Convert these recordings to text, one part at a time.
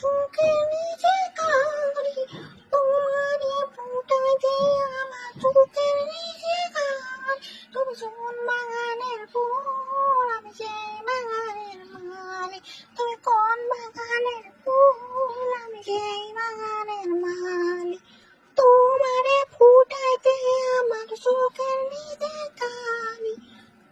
চোখের নিচে কালি, তোমারে ফুটাইতে আমার চোখের নিচে কালি। তুমি কোন বাগানের ফুল, আমি সেই বাগানের মালি। তুমি কোন বাগানের ফুল, আমি সেই বাগানের মালি। তোমারে ফুটাইতে আমার চোখের নিচে কালি,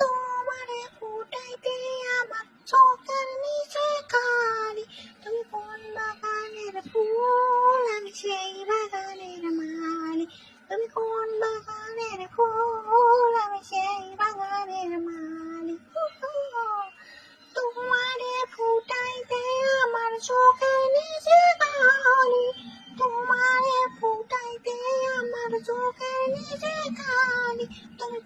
তোমারে ফুটাইতে আমার চোখের নিচে কালি। তুমি কোন বাগানের ফুল, আমি সেই বাগানের মালি। তুমি কোন বাগানের ফুল, আমি সেই বাগানের মালি। তোমারে ফুটাইতে আমার চোখের নিচে কালি, তোমারে ফুটাইতে আমার চোখের নিচে কালি। তুমি